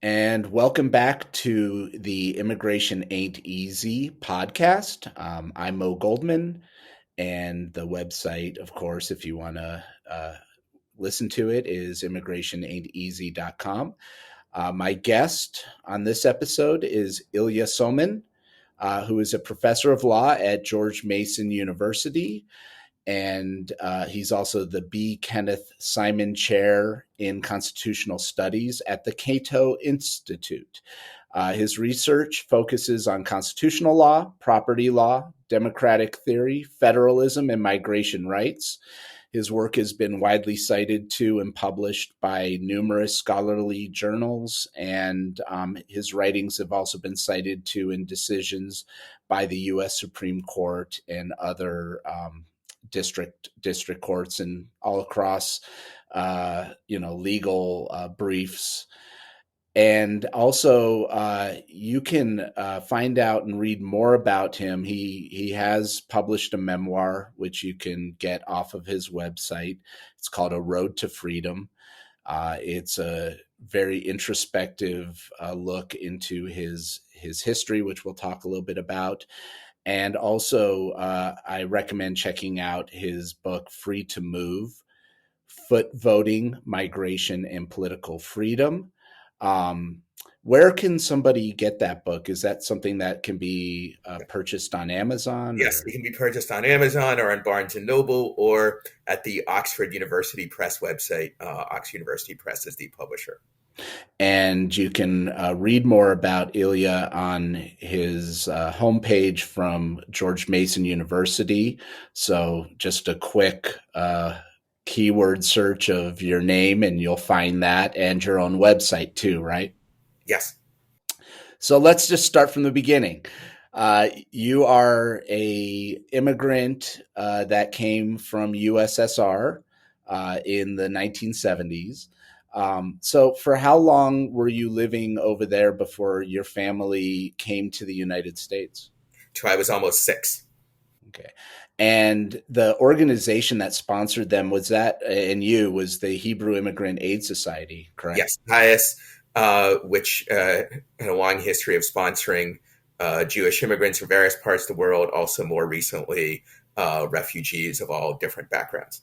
And welcome back to the Immigration Ain't Easy podcast. I'm Mo Goldman, and the website, of course, if you want to listen to it, is immigrationainteasy.com. My guest on this episode is Ilya Somin, who is a professor of law at George Mason University, and he's also the B. Kenneth Simon Chair in Constitutional Studies at the Cato Institute. His research focuses on constitutional law, property law, democratic theory, federalism, and migration rights. His work has been widely cited to and published by numerous scholarly journals, and his writings have also been cited to in decisions by the U.S. Supreme Court and other district courts and all across legal briefs. And also you can find out and read more about him. He has published a memoir which you can get off of his website. It's called A Road to Freedom. It's a very introspective look into his history, which we'll talk a little bit about. And also, I recommend checking out his book, Free to Move, Foot Voting, Migration, and Political Freedom. Where can somebody get that book? Is that something that can be purchased on Amazon? Yes, it can be purchased on Amazon or on Barnes & Noble or at the Oxford University Press website. Oxford University Press is the publisher. And you can read more about Ilya on his homepage from George Mason University. So just a quick keyword search of your name and you'll find that, and your own website too, right? Yes. So let's just start from the beginning. You are a immigrant that came from USSR in the 1970s. So for how long were you living over there before your family came to the United States? Till I was almost 6. Okay. And the organization that sponsored them was the Hebrew Immigrant Aid Society, correct? Yes, HIAS, which had a long history of sponsoring Jewish immigrants from various parts of the world, also more recently refugees of all different backgrounds.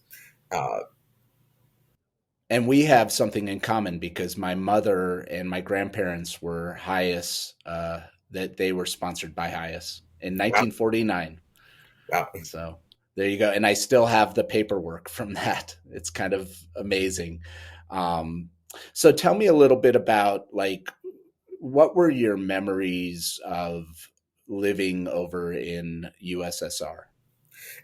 And we have something in common because my mother and my grandparents were HIAS, that they were sponsored by HIAS in 1949. Wow. So there you go. And I still have the paperwork from that. It's kind of amazing. So tell me a little bit about, what were your memories of living over in USSR?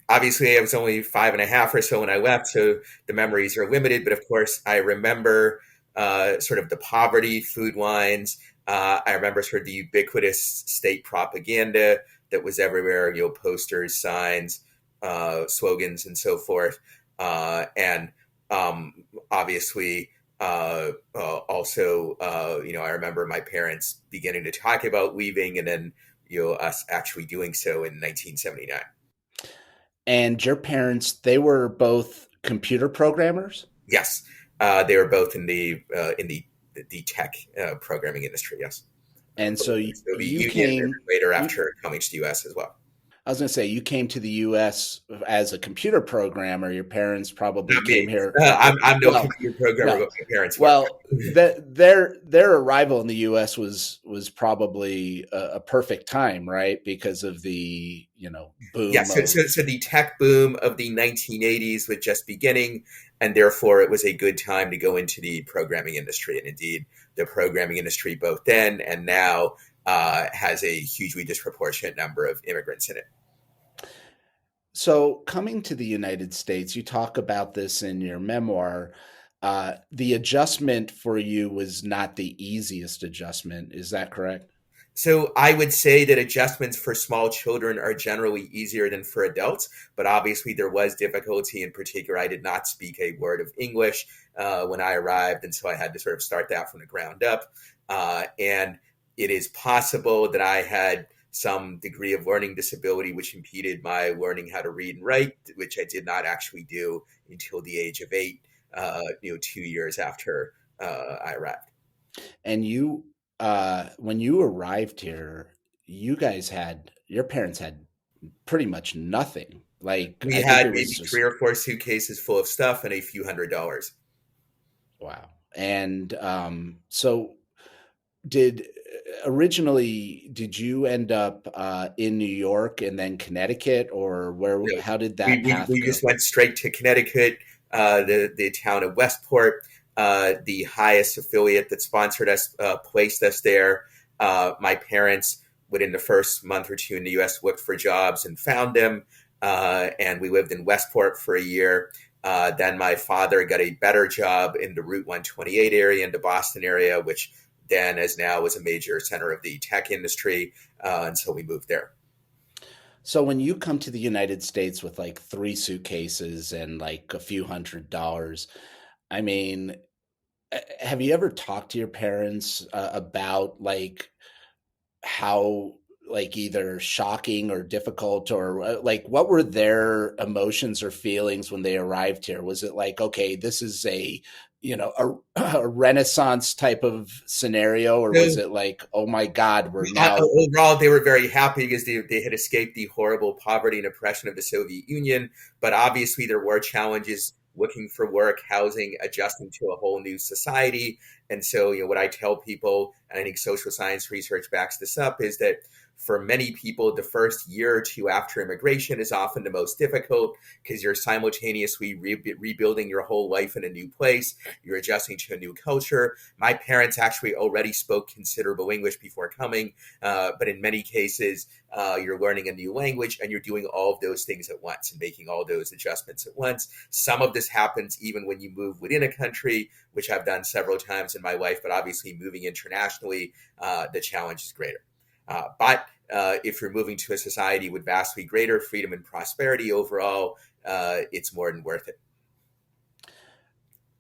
Obviously, I was only 5.5 or so when I left, so the memories are limited. But of course, I remember sort of the poverty food lines. I remember sort of the ubiquitous state propaganda that was everywhere, posters, signs, slogans, and so forth. And obviously, also, I remember my parents beginning to talk about leaving, and then, us actually doing so in 1979. And your parents, they were both computer programmers? Yes, they were both in the tech programming industry. Yes, and so the you union came later after coming to the U.S. as well. I was going to say, you came to the U.S. as a computer programmer. Your parents probably Not came me. here. I'm no computer programmer, but my parents were. Well, their arrival in the U.S. was probably a perfect time, right? Because of the boom. Yeah, so the tech boom of the 1980s was just beginning, and therefore it was a good time to go into the programming industry. And indeed, the programming industry both then and now has a hugely disproportionate number of immigrants in it. So coming to the United States, you talk about this in your memoir. The adjustment for you was not the easiest adjustment. Is that correct? So I would say that adjustments for small children are generally easier than for adults, but obviously there was difficulty. In particular, I did not speak a word of English when I arrived, and so I had to sort of start that from the ground up. And it is possible that I had some degree of learning disability, which impeded my learning how to read and write, which I did not actually do until the age of 8, 2 years after I arrived. And when you arrived here, your parents had pretty much nothing. Like, We I think had it was maybe three just, or four suitcases full of stuff and a few $100s. wow. And so did originally did you end up in New York and then Connecticut, or where? No, How did that path we go? just went straight to Connecticut, the town of Westport. The highest affiliate that sponsored us placed us there. My parents, within the first month or two in the U.S., looked for jobs and found them, and we lived in Westport for a year. Then my father got a better job in the Route 128 area, in the Boston area, which then, as now, was a major center of the tech industry, and so we moved there. So when you come to the United States with like three suitcases and like a few $100s, I mean, have you ever talked to your parents about like how, like, either shocking or difficult, or like what were their emotions or feelings when they arrived here? Was it like, okay, this is a, a renaissance type of scenario, or was So it like, oh my God, we're now. overall, they were very happy because they had escaped the horrible poverty and oppression of the Soviet Union. But obviously, there were challenges looking for work, housing, adjusting to a whole new society. And so, what I tell people, and I think social science research backs this up, is that for many people, the first year or two after immigration is often the most difficult because you're simultaneously rebuilding your whole life in a new place. You're adjusting to a new culture. My parents actually already spoke considerable English before coming, but in many cases, you're learning a new language and you're doing all of those things at once and making all those adjustments at once. Some of this happens even when you move within a country, which I've done several times in my life, but obviously moving internationally, the challenge is greater. But if you're moving to a society with vastly greater freedom and prosperity overall, it's more than worth it.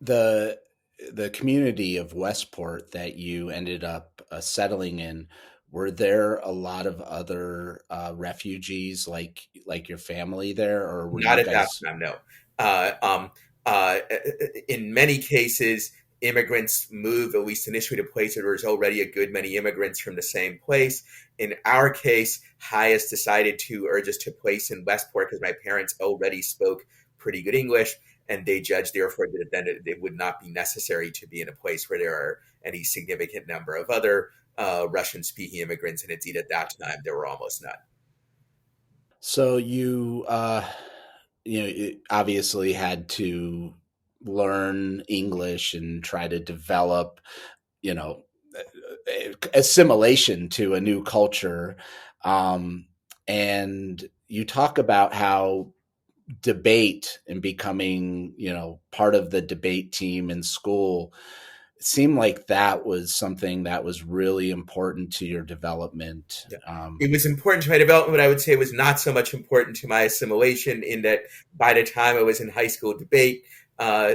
the the community of Westport that you ended up settling in, were there a lot of other refugees like your family there, or were Not you at that guys? time, no. Uh, um, uh, in many cases, immigrants move, at least initially, to places where there's already a good many immigrants from the same place. In our case, Hayes decided to urge us to place in Westport because my parents already spoke pretty good English, and they judged, therefore, that then it would not be necessary to be in a place where there are any significant number of other Russian-speaking immigrants, and indeed at that time there were almost none. So you obviously had to learn English and try to develop, you know, assimilation to a new culture. Um, and you talk about how debate and becoming, part of the debate team in school, it seemed like that was something that was really important to your development. Yeah. It was important to my development, but I would say it was not so much important to my assimilation, in that by the time I was in high school debate,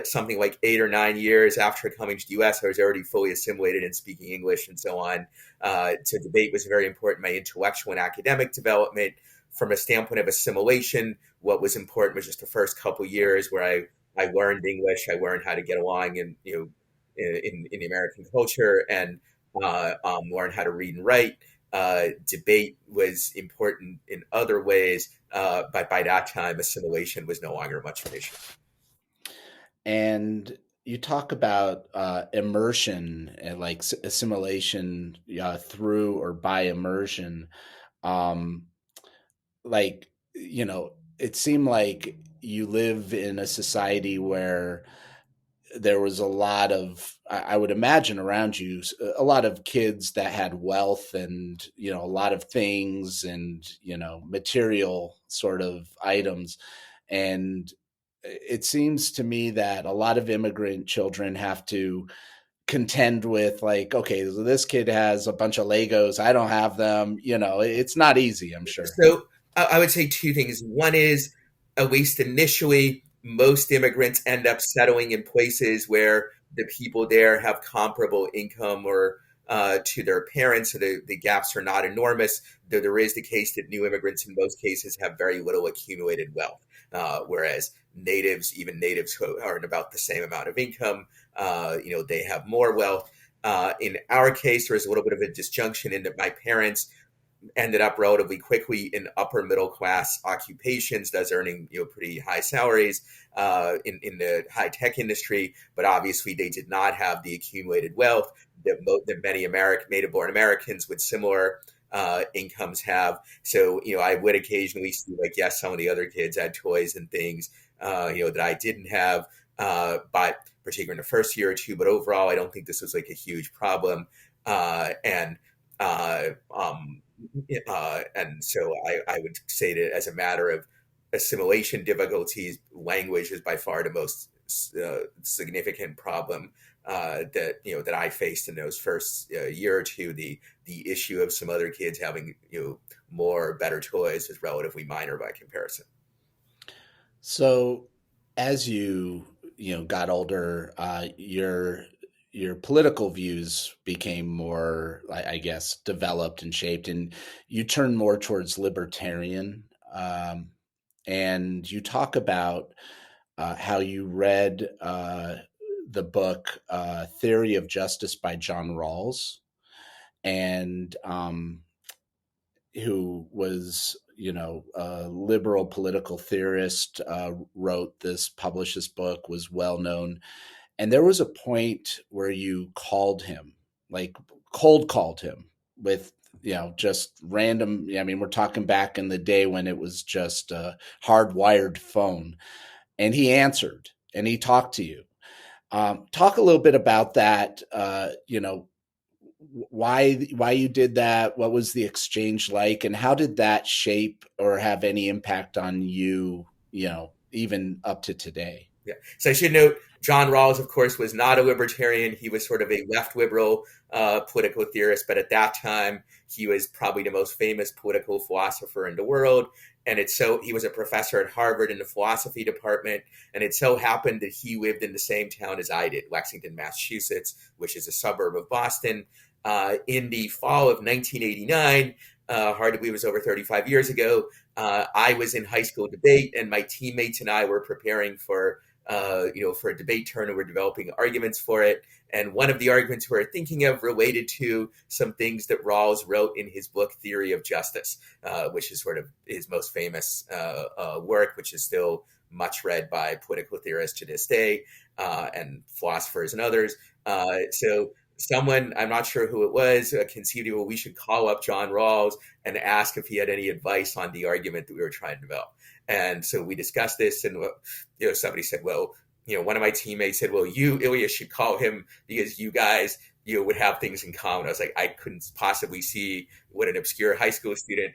something like 8 or 9 years after coming to the US, I was already fully assimilated and speaking English and so on. So debate was very important in my intellectual and academic development. From a standpoint of assimilation, what was important was just the first couple years where I learned English, I learned how to get along in the American culture, and learned how to read and write. Debate was important in other ways, but by that time, assimilation was no longer much of an issue. And you talk about immersion and like assimilation through or by immersion. Um, like, it seemed like you live in a society where there was a lot of, I would imagine, around you, a lot of kids that had wealth and, a lot of things and, material sort of items. And it seems to me that a lot of immigrant children have to contend with, like, okay, so this kid has a bunch of Legos, I don't have them. It's not easy, I'm sure. So I would say two things. One is, at least initially, most immigrants end up settling in places where the people there have comparable income or to their parents, so the gaps are not enormous. Though there is the case that new immigrants, in most cases, have very little accumulated wealth, whereas natives, even natives who are in about the same amount of income, they have more wealth. In our case, there was a little bit of a disjunction in that my parents ended up relatively quickly in upper middle class occupations, thus earning pretty high salaries in the high tech industry. But obviously, they did not have the accumulated wealth that many native born Americans with similar incomes have. So I would occasionally see like, yes, some of the other kids had toys and things that I didn't have, but particularly in the first year or two. But overall, I don't think this was like a huge problem. And uh, um, and so I would say that as a matter of assimilation difficulties, language is by far the most significant problem that I faced in those first year or two. The issue of some other kids having more better toys is relatively minor by comparison. So, as got older, your political views became more, I guess, developed and shaped, and you turned more towards libertarian. And you talk about how you read the book "Theory of Justice" by John Rawls, and who was a liberal political theorist, wrote this, published this book, was well known. And there was a point where you called him, like cold called him with, just random. I mean, we're talking back in the day when it was just a hardwired phone, and he answered and he talked to you. Talk a little bit about that. Why you did that, what was the exchange like, and how did that shape or have any impact on you, even up to today? Yeah. So I should note, John Rawls, of course, was not a libertarian. He was sort of a left liberal political theorist, but at that time, he was probably the most famous political philosopher in the world. And he was a professor at Harvard in the philosophy department. And it so happened that he lived in the same town as I did, Lexington, Massachusetts, which is a suburb of Boston. In the fall of 1989, hard to believe it was over 35 years ago, I was in high school debate, and my teammates and I were preparing for a debate turn, and we're developing arguments for it. And one of the arguments we were thinking of related to some things that Rawls wrote in his book Theory of Justice, which is sort of his most famous work, which is still much read by political theorists to this day, and philosophers and others. So someone, I'm not sure who it was, conceived, well, we should call up John Rawls and ask if he had any advice on the argument that we were trying to develop. And so we discussed this, and somebody said, well, one of my teammates said, well, you, Ilya, should call him because you guys, would have things in common. I was like, I couldn't possibly see what an obscure high school student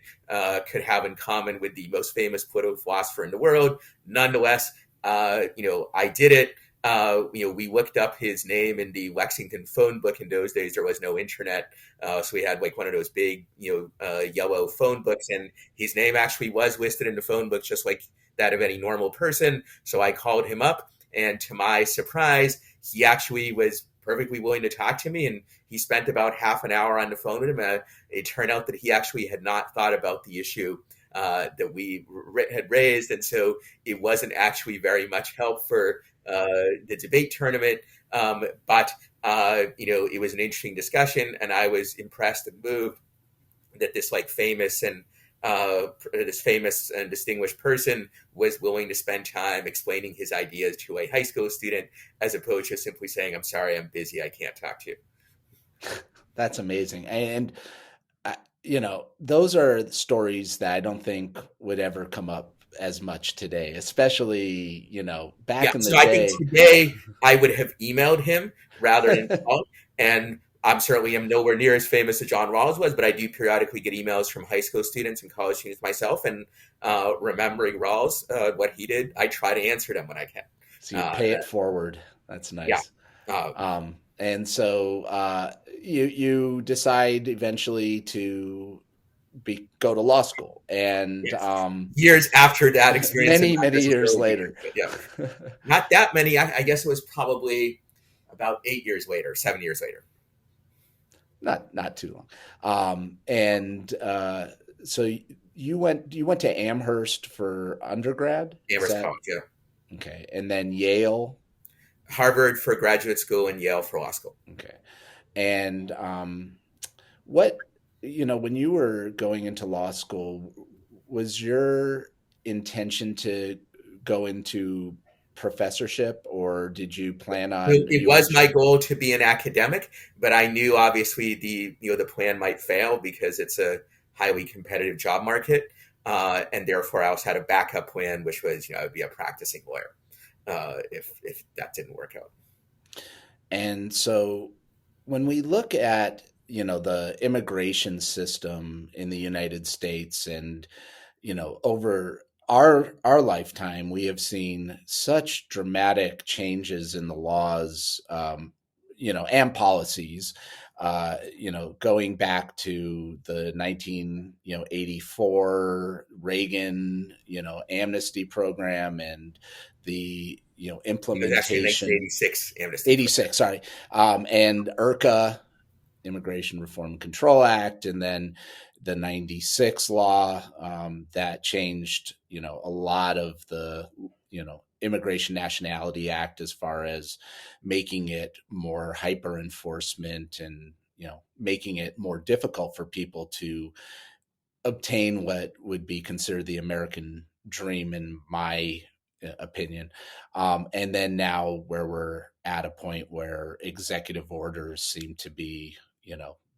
could have in common with the most famous political philosopher in the world. Nonetheless, I did it. We looked up his name in the Lexington phone book. In those days, there was no internet. So we had like one of those big, yellow phone books, and his name actually was listed in the phone book, just like that of any normal person. So I called him up, and to my surprise, he actually was perfectly willing to talk to me. And he spent about half an hour on the phone with him. It turned out that he actually had not thought about the issue that we had raised. And so it wasn't actually very much help for the debate tournament. But it was an interesting discussion, and I was impressed and moved that this famous and distinguished person was willing to spend time explaining his ideas to a high school student, as opposed to simply saying, I'm sorry, I'm busy, I can't talk to you. That's amazing. And those are stories that I don't think would ever come up as much today, especially, back in the day. I think today I would have emailed him rather than called. And I'm certainly am nowhere near as famous as John Rawls was, but I do periodically get emails from high school students and college students myself. And remembering Rawls, what he did, I try to answer them when I can. So you pay it forward. That's nice. Yeah. And so you decide eventually to go to law school, and yes. Years after that experience, many years later. Yeah, not that many. I guess it was probably about 7 years later. Not too long. So you went to Amherst for undergrad? Amherst College, yeah. Okay, and then Yale, Harvard for graduate school, and Yale for law school. Okay. And what, when you were going into law school, was your intention to go into professorship, or did you plan on It you was my mentioned? goal to be an academic, but I knew obviously the plan might fail because it's a highly competitive job market, and therefore I also had a backup plan, which was I would be a practicing lawyer if that didn't work out. And so when we look at, the immigration system in the United States, and, over our lifetime, we have seen such dramatic changes in the laws, and policies, going back to the 1984 Reagan, amnesty program, and the, It was actually a implementation. 1986 amnesty program. 86, sorry. And IRCA, Immigration Reform and Control Act, and then the 96 law that changed, a lot of the, Immigration Nationality Act, as far as making it more hyper enforcement, and, making it more difficult for people to obtain what would be considered the American dream, in my opinion. And then now, where we're at a point where executive orders seem to be,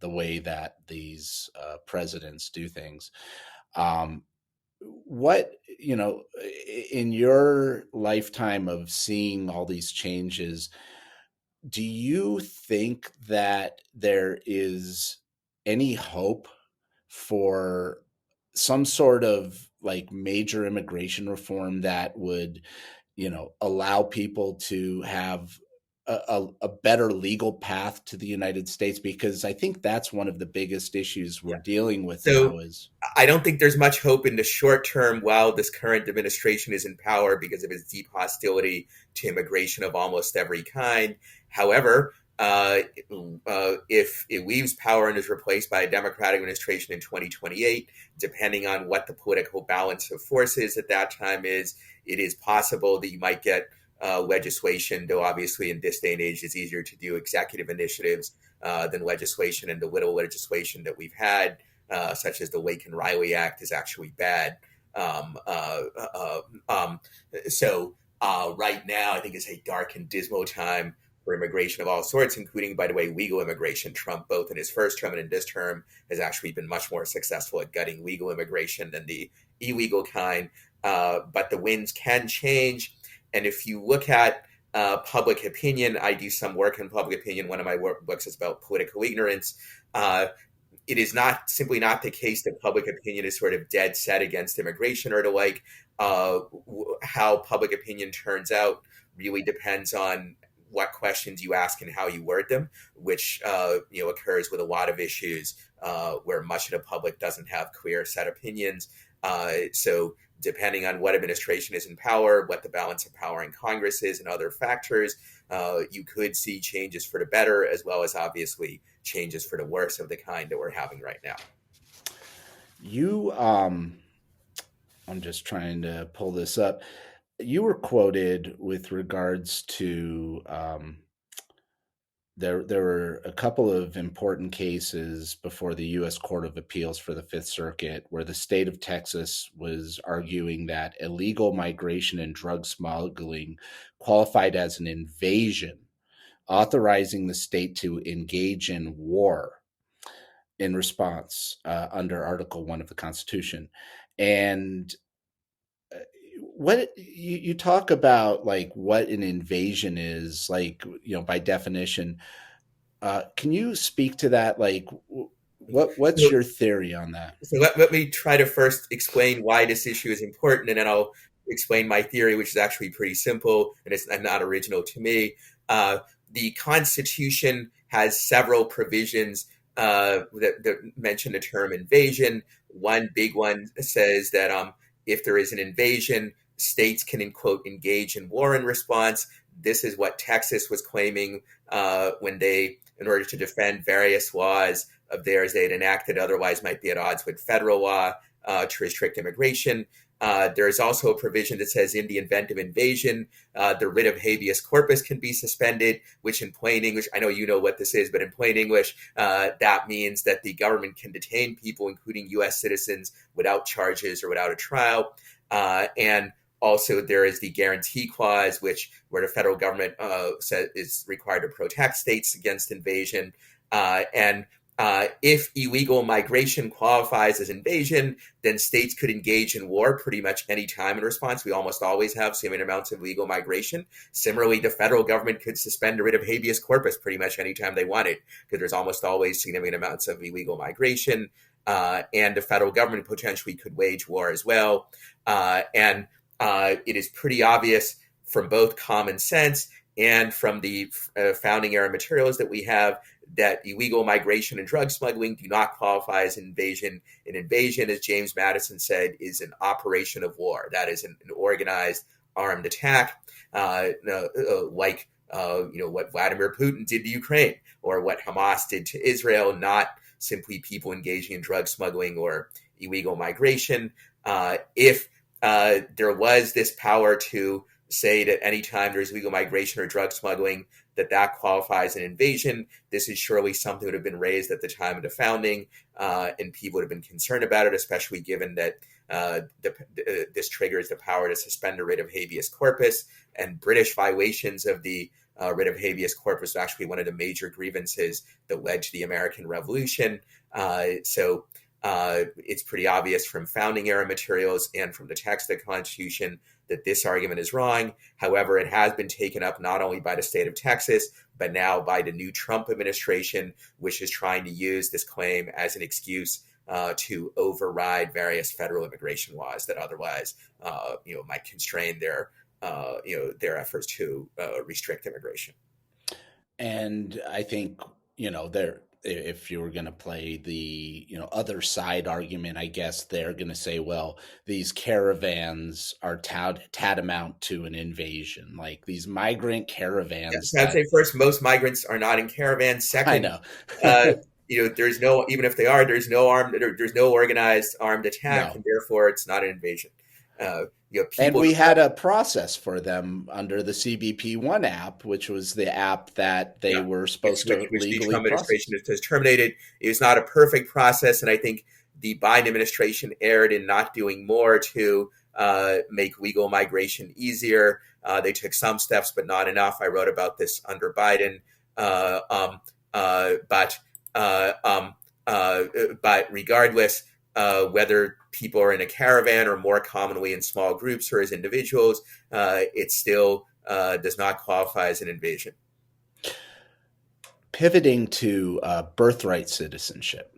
the way that these presidents do things. Um, what, in your lifetime of seeing all these changes, do you think that there is any hope for some sort of like major immigration reform that would, allow people to have a better legal path to the United States? Because I think that's one of the biggest issues we're Yeah. dealing with So now is. I don't think there's much hope in the short term while this current administration is in power because of its deep hostility to immigration of almost every kind. However, if it leaves power and is replaced by a Democratic administration in 2028, depending on what the political balance of forces at that time is, it is possible that you might get legislation, though obviously in this day and age it's easier to do executive initiatives than legislation, and the little legislation that we've had such as the Lake and Riley Act, is actually bad. Um, uh, uh, um, so right now, I think it's a dark and dismal time for immigration of all sorts, including, by the way, legal immigration. Trump, both in his first term and in this term, has actually been much more successful at gutting legal immigration than the illegal kind. But the winds can change. And if you look at public opinion, I do some work in public opinion. One of my books is about political ignorance. It is not simply not the case that public opinion is sort of dead set against immigration or the like. How public opinion turns out really depends on what questions you ask and how you word them, which occurs with a lot of issues where much of the public doesn't have clear set opinions. So depending on what administration is in power, what the balance of power in Congress is, and other factors, you could see changes for the better, as well as obviously changes for the worse of the kind that we're having right now. You, I'm just trying to pull this up. You were quoted with regards to there were a couple of important cases before the U.S. Court of Appeals for the Fifth Circuit, where the state of Texas was arguing that illegal migration and drug smuggling qualified as an invasion, authorizing the state to engage in war in response under Article 1 of the Constitution. And what you talk about, like what an invasion is, like, by definition. Can you speak to that? Like, what's So, your theory on that? let me try to first explain why this issue is important, and then I'll explain my theory, which is actually pretty simple and it's not original to me. The Constitution has several provisions that mention the term invasion. One big one says that if there is an invasion, states can, in quote, engage in war in response. This is what Texas was claiming when they, in order to defend various laws of theirs they had enacted, otherwise might be at odds with federal law to restrict immigration. There is also a provision that says in the event of invasion, the writ of habeas corpus can be suspended, which in plain English, I know you know what this is, but in plain English, that means that the government can detain people, including U.S. citizens, without charges or without a trial. And also, there is the guarantee clause, where the federal government is required to protect states against invasion. And if illegal migration qualifies as invasion, then states could engage in war pretty much any time in response. We almost always have significant amounts of illegal migration. Similarly, the federal government could suspend a writ of habeas corpus pretty much any time they wanted, because there's almost always significant amounts of illegal migration. And the federal government potentially could wage war as well. And it is pretty obvious from both common sense and from the founding era materials that we have that illegal migration and drug smuggling do not qualify as invasion. An invasion, as James Madison said, is an operation of war. That is an organized armed attack, like what Vladimir Putin did to Ukraine or what Hamas did to Israel, not simply people engaging in drug smuggling or illegal migration. If there was this power to say that anytime there's illegal migration or drug smuggling, that qualifies an invasion, this is surely something that would have been raised at the time of the founding, and people would have been concerned about it, especially given that this triggers the power to suspend a writ of habeas corpus, and British violations of the writ of habeas corpus was actually one of the major grievances that led to the American Revolution. So it's pretty obvious from founding era materials and from the text of the Constitution that this argument is wrong. However, it has been taken up not only by the state of Texas, but now by the new Trump administration, which is trying to use this claim as an excuse to override various federal immigration laws that otherwise, might constrain their efforts to restrict immigration. And I think, if you were going to play the other side argument, I guess they're going to say, well, these caravans are tantamount to an invasion, like these migrant caravans. Yes, I'd say first, most migrants are not in caravans. Second, I know. There's no, even if they are, there's no organized armed attack, No. and therefore it's not an invasion. And we had a process for them under the CBP1 app, which was the app that they were supposed to legally the Trump administration process. has terminated. It was not a perfect process, and I think the Biden administration erred in not doing more to make legal migration easier. They took some steps, but not enough. I wrote about this under Biden. But regardless, whether people are in a caravan or more commonly in small groups or as individuals, it still does not qualify as an invasion. Pivoting to birthright citizenship.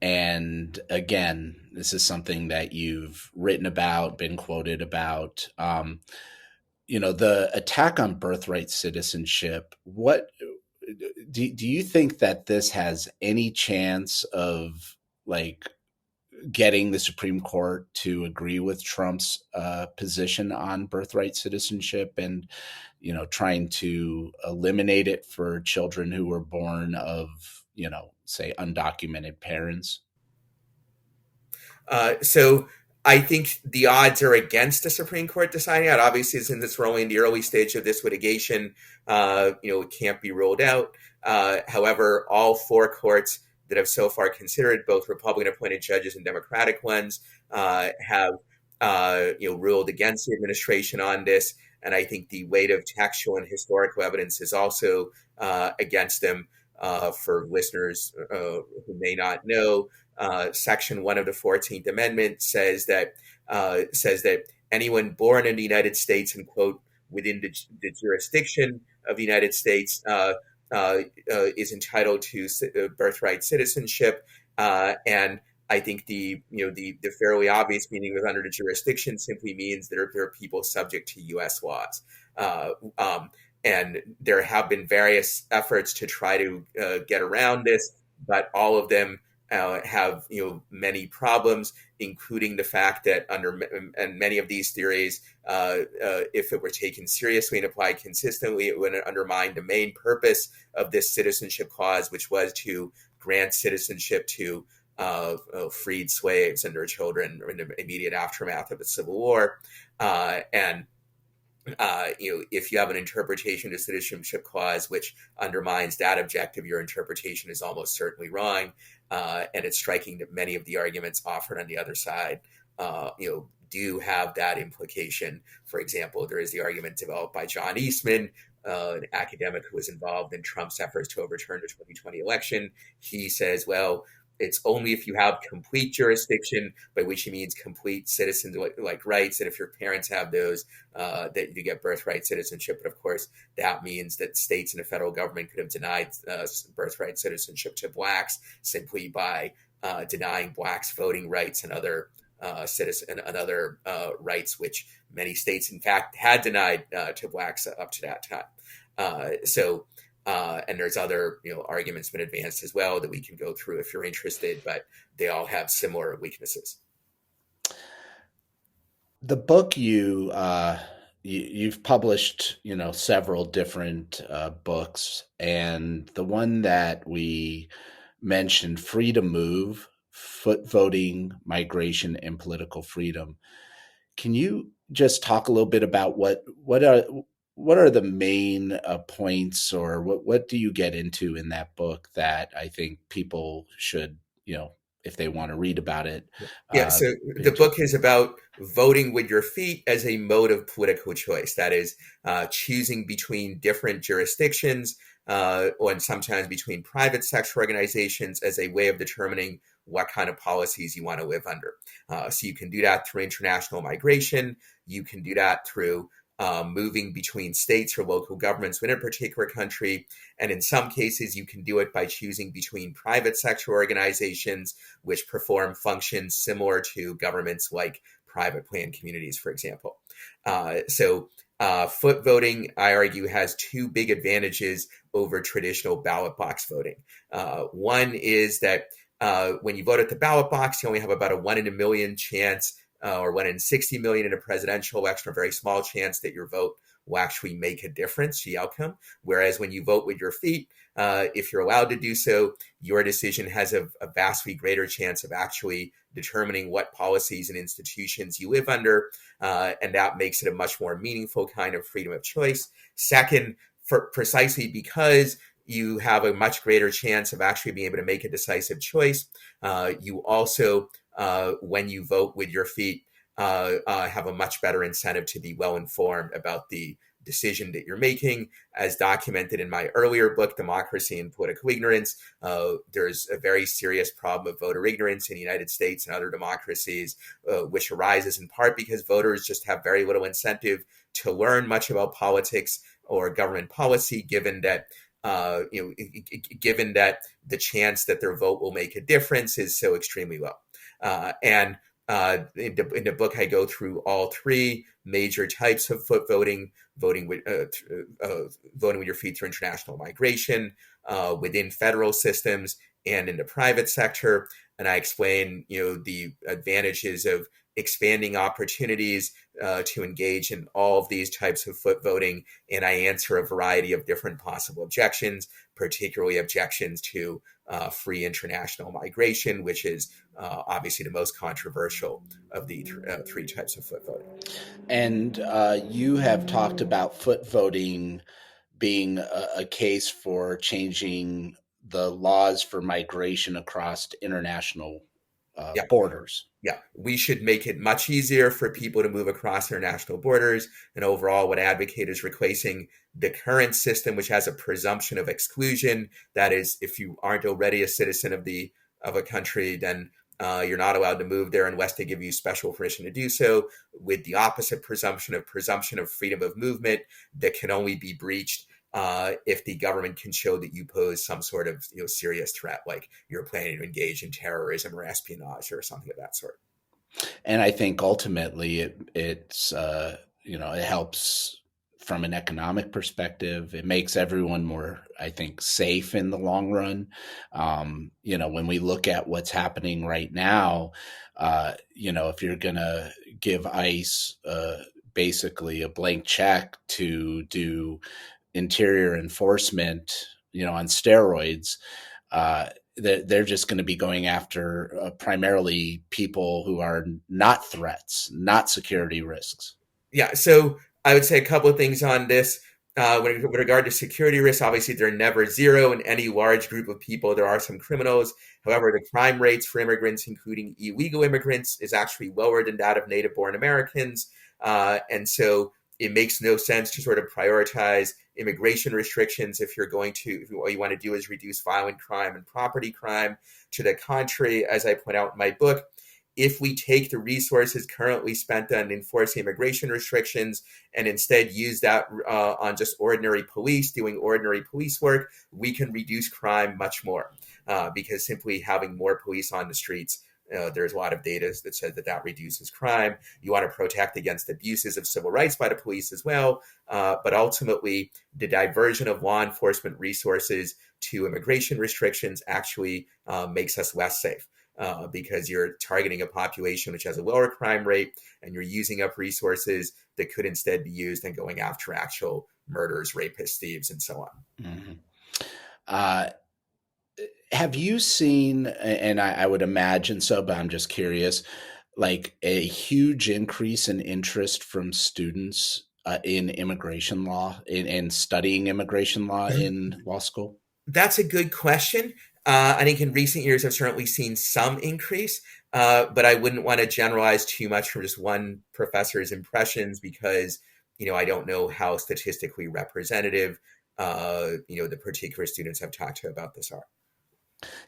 And again, this is something that you've written about, been quoted about. The attack on birthright citizenship, what do you think that this has any chance of getting the Supreme Court to agree with Trump's position on birthright citizenship and, trying to eliminate it for children who were born of, say, undocumented parents? So I think the odds are against the Supreme Court deciding that. Obviously, since we're only in the early stage of this litigation, it can't be ruled out. However, all four courts that have so far considered, both Republican-appointed judges and Democratic ones, have ruled against the administration on this. And I think the weight of textual and historical evidence is also against them. For listeners who may not know, Section 1 of the 14th Amendment says that anyone born in the United States and, quote, within the jurisdiction of the United States is entitled to birthright citizenship. And I think the fairly obvious meaning of under the jurisdiction simply means that there are people subject to U.S. laws. And there have been various efforts to try to get around this, but all of them have many problems, including the fact that and many of these theories, if it were taken seriously and applied consistently, it would undermine the main purpose of this citizenship clause, which was to grant citizenship to freed slaves and their children in the immediate aftermath of the Civil War. And if you have an interpretation of the citizenship clause which undermines that objective, your interpretation is almost certainly wrong. And it's striking that many of the arguments offered on the other side, do have that implication. For example, there is the argument developed by John Eastman, an academic who was involved in Trump's efforts to overturn the 2020 election. He says, well, it's only if you have complete jurisdiction, by which he means complete citizen like rights, and if your parents have those, that you get birthright citizenship. But of course, that means that states and the federal government could have denied birthright citizenship to blacks simply by denying blacks voting rights and other citizen and other rights, which many states, in fact, had denied to blacks up to that time. And there's other arguments been advanced as well that we can go through if you're interested, but they all have similar weaknesses. The book you've published, several different books, and the one that we mentioned, Free to Move: Foot Voting, Migration, and Political Freedom. Can you just talk a little bit about what are the main points, or what do you get into in that book that I think people should, if they want to read about it? Yeah, so the book is about voting with your feet as a mode of political choice. That is, choosing between different jurisdictions, or sometimes between private sector organizations as a way of determining what kind of policies you want to live under. So you can do that through international migration. You can do that through moving between states or local governments within a particular country. And in some cases, you can do it by choosing between private sector organizations, which perform functions similar to governments like private planned communities, for example. Foot voting, I argue, has two big advantages over traditional ballot box voting. One is that when you vote at the ballot box, you only have about a 1 in a million chance, or 1 in 60 million in a presidential election, a very small chance that your vote will actually make a difference, the outcome. Whereas when you vote with your feet, if you're allowed to do so, your decision has a vastly greater chance of actually determining what policies and institutions you live under, and that makes it a much more meaningful kind of freedom of choice. Second, precisely because you have a much greater chance of actually being able to make a decisive choice, you also, when you vote with your feet, have a much better incentive to be well informed about the decision that you're making. As documented in my earlier book, Democracy and Political Ignorance, there's a very serious problem of voter ignorance in the United States and other democracies, which arises in part because voters just have very little incentive to learn much about politics or government policy, given that given that the chance that their vote will make a difference is so extremely low. In the book, I go through all three major types of foot voting: voting with your feet through international migration, within federal systems, and in the private sector. And I explain, the advantages of expanding opportunities to engage in all of these types of foot voting. And I answer a variety of different possible objections, particularly objections to free international migration, which is obviously the most controversial of the three types of foot voting. And you have talked about foot voting being a case for changing the laws for migration across international borders. Yeah, we should make it much easier for people to move across international borders. And overall, would advocate is replacing the current system, which has a presumption of exclusion. That is, if you aren't already a citizen of a country, then you're not allowed to move there unless they give you special permission to do so, with the opposite presumption of freedom of movement that can only be breached if the government can show that you pose some sort of serious threat, like you're planning to engage in terrorism or espionage or something of that sort. And I think ultimately it helps from an economic perspective. It makes everyone more, I think, safe in the long run. When we look at what's happening right now, if you're going to give ICE basically a blank check to do interior enforcement, on steroids, they're just going to be going after primarily people who are not threats, not security risks. Yeah, so I would say a couple of things on this. With regard to security risks, obviously they're never zero in any large group of people. There are some criminals. However, the crime rates for immigrants, including illegal immigrants, is actually lower than that of native-born Americans. And so it makes no sense to sort of prioritize immigration restrictions if you're going to, if all you want to do is reduce violent crime and property crime. To the contrary, as I point out in my book, if we take the resources currently spent on enforcing immigration restrictions and instead use that on just ordinary police doing ordinary police work, we can reduce crime much more because simply having more police on the streets, there's a lot of data that says that that reduces crime. You want to protect against abuses of civil rights by the police as well. But ultimately, the diversion of law enforcement resources to immigration restrictions actually makes us less safe. Because you're targeting a population which has a lower crime rate and you're using up resources that could instead be used in going after actual murderers, rapists, thieves, and so on. Mm-hmm. Have you seen, and I would imagine so, but I'm just curious, like a huge increase in interest from students in immigration law, in studying immigration law in law school? That's a good question. I think in recent years, I've certainly seen some increase, but I wouldn't want to generalize too much from just one professor's impressions because, I don't know how statistically representative, the particular students I've talked to about this are.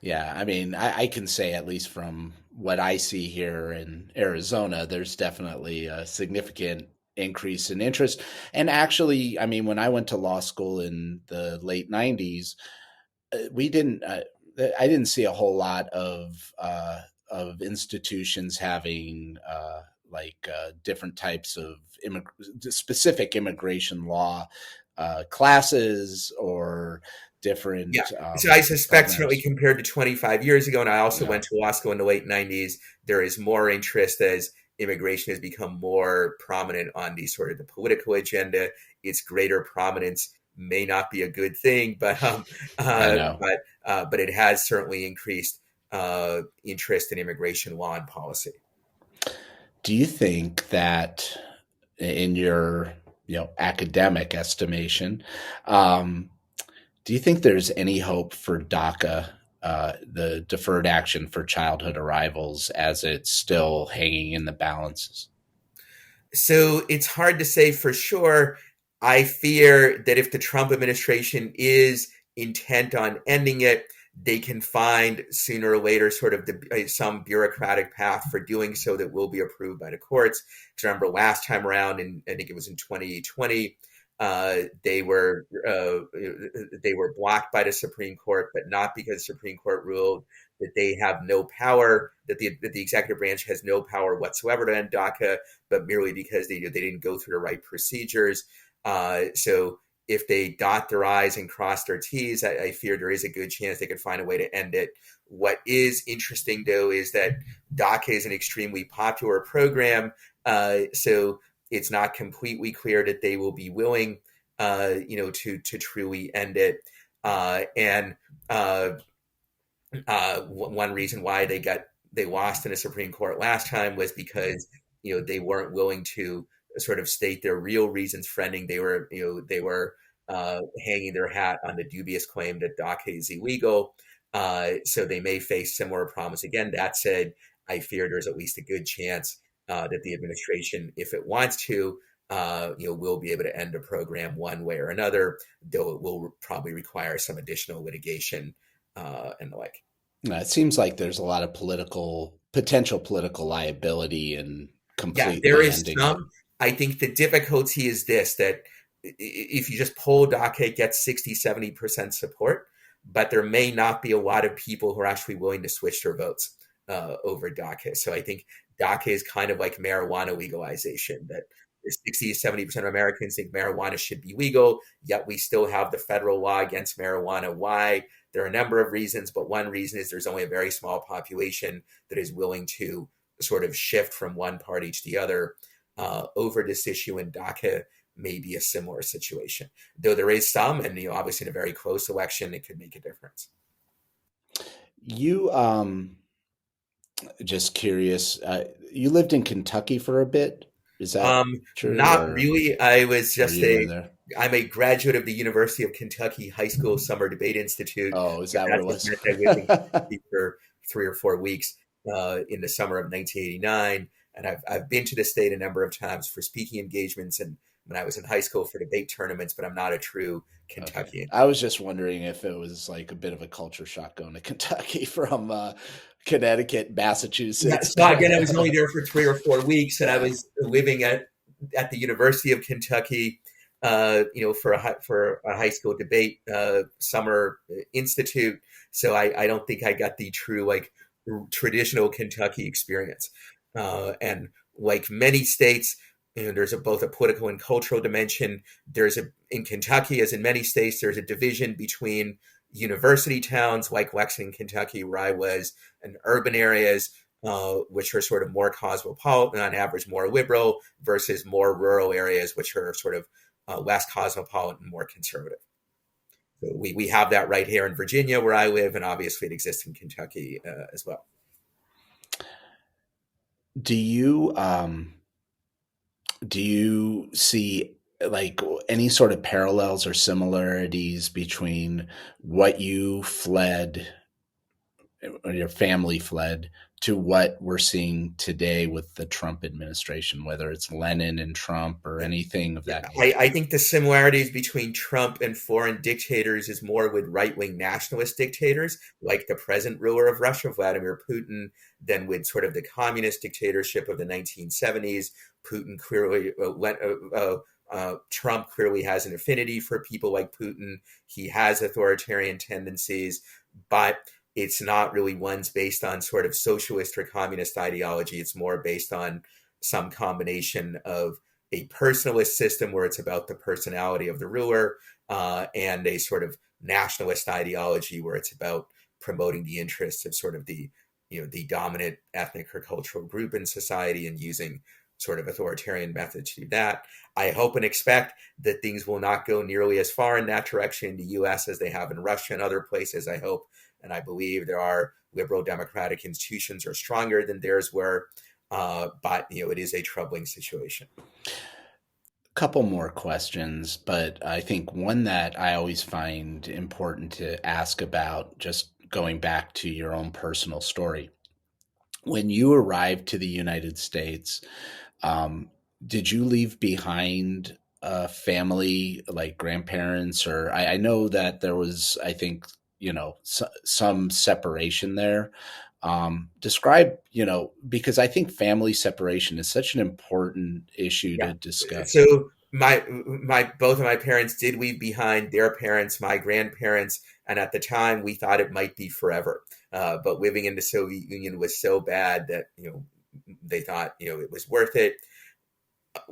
Yeah, I mean, I can say at least from what I see here in Arizona, there's definitely a significant increase in interest. And actually, I mean, when I went to law school in the late 90s, we didn't I didn't see a whole lot of institutions having different types of specific immigration law classes or different Yeah. So I suspect certainly programs. compared to 25 years ago, and I also Yeah, went to law school in the late 90s, there is more interest as immigration has become more prominent on the sort of the political agenda. Its greater prominence may not be a good thing, but I know. but it has certainly increased interest in immigration law and policy. Do you think that in your academic estimation, um, do you think there's any hope for DACA, the Deferred Action for Childhood Arrivals, as it's still hanging in the balances? So it's hard to say for sure. I fear that if the Trump administration is intent on ending it, they can find sooner or later sort of some bureaucratic path for doing so that will be approved by the courts. Because remember, last time around, and I think it was in 2020, uh, they were uh, they were blocked by the Supreme Court, but not because the Supreme Court ruled that they have no power, that the executive branch has no power whatsoever to end DACA, but merely because they didn't go through the right procedures. So if they dot their I's and cross their T's, I fear there is a good chance they could find a way to end it. What is interesting, though, is that DACA is an extremely popular program. So it's not completely clear that they will be willing, to truly end it. And One reason why they lost in the Supreme Court last time was because they weren't willing to sort of state their real reasons for ending. They were hanging their hat on the dubious claim that DACA is illegal. So they may face similar problems again. That said, I fear there's at least a good chance that the administration, if it wants to, will be able to end a program one way or another, though it will probably require some additional litigation and the like. It seems like there's a lot of potential political liability in Yeah, there completely is ending it. some. I think the difficulty is this, that if you just poll DACA, it gets 60-70% support, but there may not be a lot of people who are actually willing to switch their votes over DACA. So I think DACA is kind of like marijuana legalization, that 60-70% of Americans think marijuana should be legal, yet we still have the federal law against marijuana. Why? There are a number of reasons, but one reason is there's only a very small population that is willing to sort of shift from one party to the other over this issue, and DACA may be a similar situation. Though there is some, and obviously in a very close election, it could make a difference. You just curious. You lived in Kentucky for a bit. Is that true, Not or really. I was were just you in there? I'm a graduate of the University of Kentucky High School Summer Debate Institute, Oh, is and that what that it just was? meant I lived in Kentucky for 3 or 4 weeks in the summer of 1989. And I've been to the state a number of times for speaking engagements and when I was in high school for debate tournaments, but I'm not a true Okay. Kentuckian. I was just wondering if it was like a bit of a culture shock going to Kentucky from Connecticut, Yeah, Massachusetts. so again, I was only there for 3 or 4 weeks, and I Yeah. was living at the University of Kentucky, for a high school debate summer institute. So I don't think I got the true like traditional Kentucky experience. And like many states, there's both a political and cultural dimension. There's a in Kentucky, as in many states, there's a division between university towns like Lexington, Kentucky, where I was, and urban areas, which are sort of more cosmopolitan, on average more liberal, versus more rural areas, which are sort of less cosmopolitan, more conservative. So we have that right here in Virginia, where I live, and obviously it exists in Kentucky as well. Do you do you see like any sort of parallels or similarities between what you fled or your family fled to what we're seeing today with the Trump administration, whether it's Lenin and Trump or anything of Yeah, that I nature? think the similarities between Trump and foreign dictators is more with right wing nationalist dictators, like the present ruler of Russia, Vladimir Putin, than with sort of the communist dictatorship of the 1970s. Putin clearly, Trump clearly has an affinity for people like Putin. He has authoritarian tendencies, but it's not really ones based on sort of socialist or communist ideology. It's more based on some combination of a personalist system where it's about the personality of the ruler, and a sort of nationalist ideology where it's about promoting the interests of sort of the dominant ethnic or cultural group in society and using sort of authoritarian methods to do that. I hope and expect that things will not go nearly as far in that direction in the US as they have in Russia and other places. I hope and I believe there are liberal democratic institutions are stronger than theirs were. But it is a troubling situation. Couple more questions, but I think one that I always find important to ask about, just going back to your own personal story. When you arrived to the United States, Um, did you leave behind a family, like grandparents, or I know that there was, I think, some separation there. Describe, because I think family separation is such an important issue Yeah. to discuss. So my both of my parents did leave behind their parents, my grandparents, and at the time we thought it might be forever. But living in the Soviet Union was so bad that they thought it was worth it.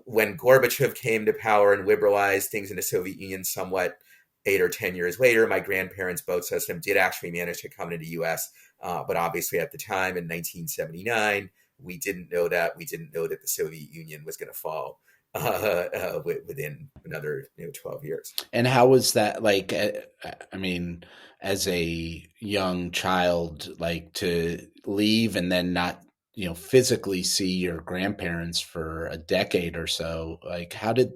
When Gorbachev came to power and liberalized things in the Soviet Union somewhat 8 or 10 years later, my grandparents, both of them, did actually manage to come to the US. But obviously, at the time in 1979, we didn't know that. We didn't know that the Soviet Union was going to fall within another 12 years. And how was that like? I mean, as a young child, like to leave and then not, physically see your grandparents for a decade or so. Like, how did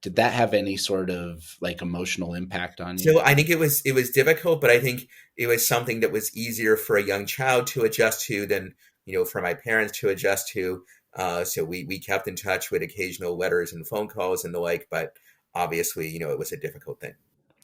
that have any sort of like emotional impact on you? So I think it was difficult, but I think it was something that was easier for a young child to adjust to than for my parents to adjust to. So we kept in touch with occasional letters and phone calls and the like, but obviously it was a difficult thing.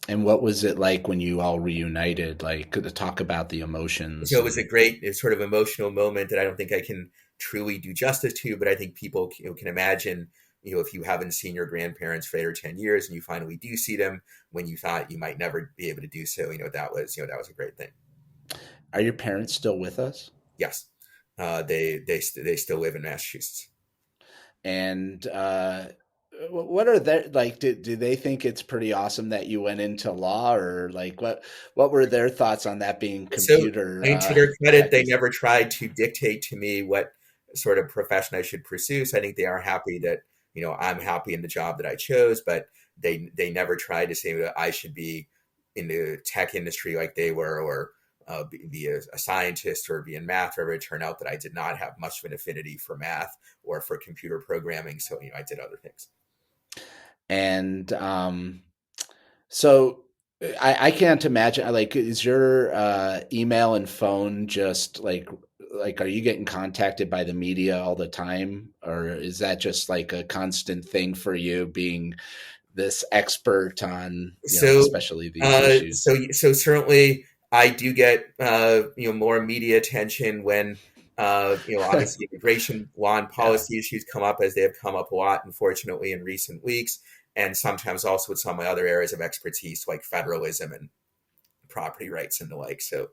And what was it like when you all reunited? Like, to talk about the emotions So it was a and great sort of emotional moment that I don't think I can truly do justice to, but I think people can imagine. If you haven't seen your grandparents for 8 or 10 years and you finally do see them when you thought you might never be able to do so, that was a great thing. are your parents still with us? Yes, they still live in Massachusetts. And what are their like? Do they think it's pretty awesome that you went into law, or like what were their thoughts on that being So, computer I mean, to their credit, they techs? never tried to dictate to me what sort of profession I should pursue. So I think they are happy that I'm happy in the job that I chose, but they never tried to say that I should be in the tech industry like they were, or be a scientist or be in math, or it turned out that I did not have much of an affinity for math or for computer programming. So, I did other things. And so I can't imagine, like, is your email and phone just like are you getting contacted by the media all the time, or is that just like a constant thing for you being this expert on, So, especially these issues? so certainly I do get more media attention when obviously immigration law and Yeah, policy issues come up, as they have come up a lot, unfortunately, in recent weeks, and sometimes also with some of my other areas of expertise like federalism and property rights and the like. So,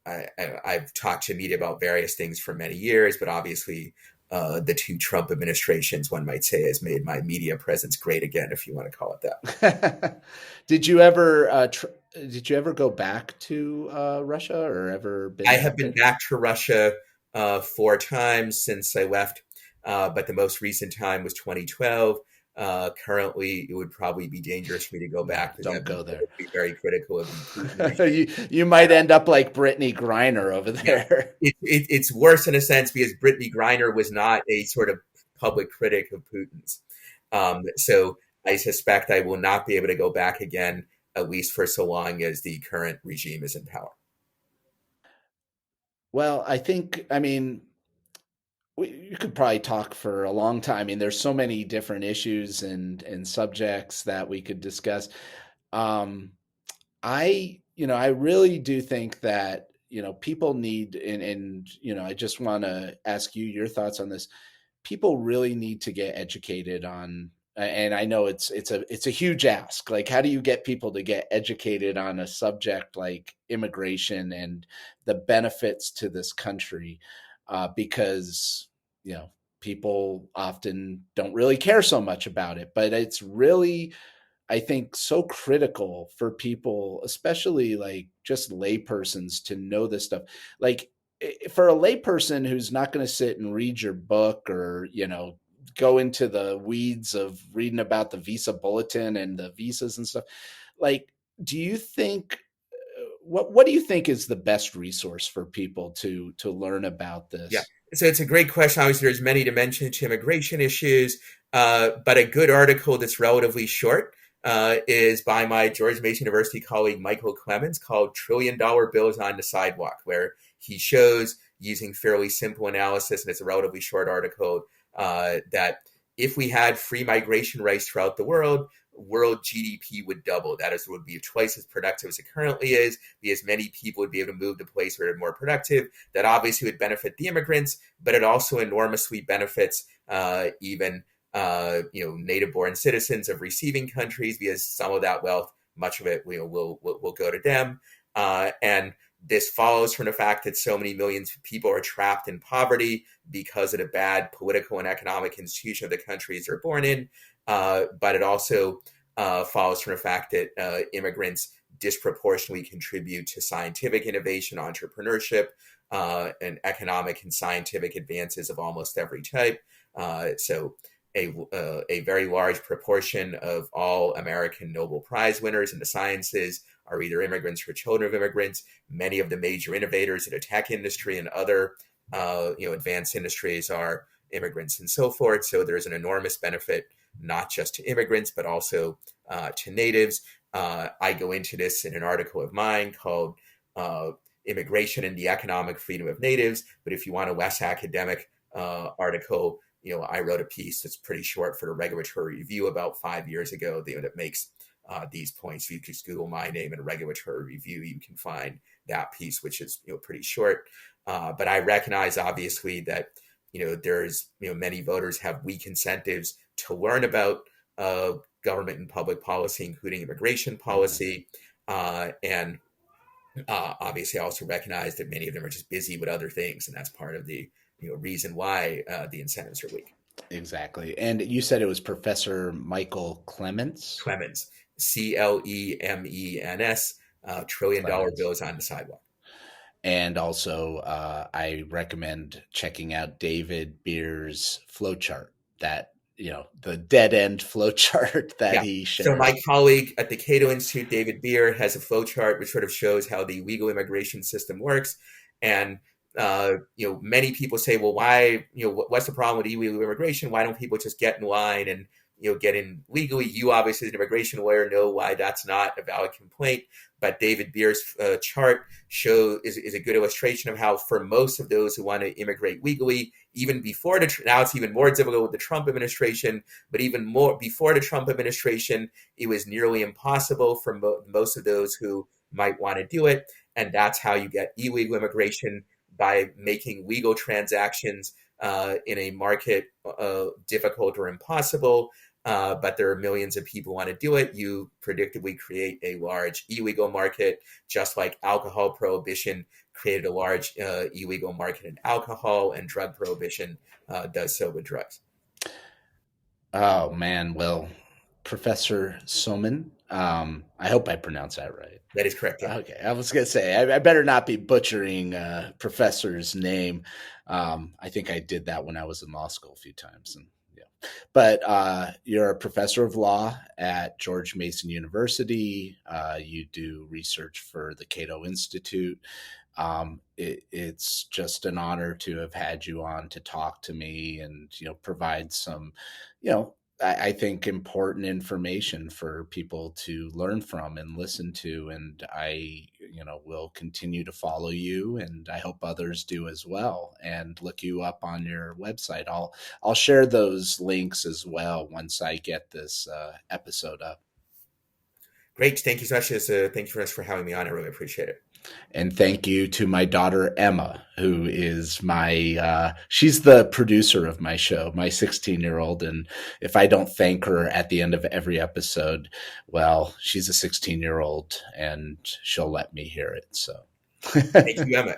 I've talked to media about various things for many years, but obviously, the two Trump administrations, one might say, has made my media presence great again, if you want to call it that. did you ever did you ever go back to Russia, or ever I been have been been? back to Russia 4 times since I left, but the most recent time was 2012. Currently, it would probably be dangerous for me to go No, back because don't I've been go there. told to be very critical of the Putin regime. You might end up like Brittany Griner over Yeah, there. it's worse in a sense because Brittany Griner was not a sort of public critic of Putin's. So I suspect I will not be able to go back again, at least for so long as the current regime is in power. Well, I mean, you could probably talk for a long time. I mean, there's so many different issues and subjects that we could discuss. Um, I really do think that, people need, and I just want to ask you your thoughts on this. People really need to get educated on, and I know it's a huge ask. Like, how do you get people to get educated on a subject like immigration and the benefits to this country? Because you know people often don't really care so much about it, but it's really, I think, so critical for people, especially like just laypersons, to know this stuff. Like, for a layperson who's not going to sit and read your book, or go into the weeds of reading about the visa bulletin and the visas and stuff, like, do you think what do you think is the best resource for people to learn about Yeah. this? So it's a great question. Obviously, there's many dimensions to immigration issues, but a good article that's relatively short is by my George Mason University colleague Michael Clemens, called "$1 Trillion Bills on the Sidewalk," where he shows, using fairly simple analysis, and it's a relatively short article, that if we had free migration rights throughout the world GDP would double. That is, would be twice as productive as it currently is, because many people would be able to move to places where they're more productive. That obviously would benefit the immigrants, but it also enormously benefits even native-born citizens of receiving countries, because some of that wealth, much of it, will go to them. And this follows from the fact that so many millions of people are trapped in poverty because of the bad political and economic institution of the countries they're born in. But it also follows from the fact that immigrants disproportionately contribute to scientific innovation, entrepreneurship, and economic and scientific advances of almost every type. So a very large proportion of all American Nobel Prize winners in the sciences are either immigrants or children of immigrants. Many of the major innovators in the tech industry and other advanced industries are immigrants and so forth. So there's an enormous benefit not just to immigrants, but also to natives. I go into this in an article of mine called Immigration and the Economic Freedom of Natives. But if you want a less academic article, I wrote a piece that's pretty short for the Regulatory Review about 5 years ago that makes these points. If you just Google my name and Regulatory Review, you can find that piece, which is pretty short. But I recognize, obviously, that there's many voters have weak incentives to learn about government and public policy, including immigration Mhm. policy, and obviously I also recognize that many of them are just busy with other things, and that's part of the reason why the incentives are weak. Exactly. And you said it was Professor Michael Clements? Clemens, Clemens, $1 trillion Clemens. bills on the sidewalk. And also, I recommend checking out David Beer's flowchart. That the dead end flow chart that Yeah. he So shared. my colleague at the Cato Institute, David Beer, has a flow chart which sort of shows how the legal immigration system works. And many people say, well, why, what's the problem with illegal immigration? Why don't people just get in line and get in legally? You obviously, as an immigration lawyer, know why that's not a valid complaint. But David Beer's chart is a good illustration of how, for most of those who want to immigrate legally, even before now it's even more difficult with the Trump administration, but even more before the Trump administration, it was nearly impossible for most of those who might want to do it. And that's how you get illegal immigration, by making legal transactions in a market difficult or impossible. But there are millions of people who want to do it. You predictably create a large illegal market, just like alcohol prohibition created a large illegal market in alcohol, and drug prohibition does so with drugs. Oh man, well, Professor Somin, I hope I pronounced that right. That is correct. Yeah. Okay, I was gonna say I better not be butchering professor's name. I think I did that when I was in law school a few times, and yeah. But you're a professor of law at George Mason University. You do research for the Cato Institute. It's just an honor to have had you on to talk to me and provide some, you know, I think important information for people to learn from and listen to. And I, will continue to follow you, and I hope others do as well. And look you up on your website. I'll share those links as well once I get this episode up. Great. Thank you so much. Thank you very much for having me on. I really appreciate it. And thank you to my daughter Emma, who is she's the producer of my show, my 16-year-old. And if I don't thank her at the end of every episode, well, she's a 16-year-old and she'll let me hear it. So Thank you, Emma.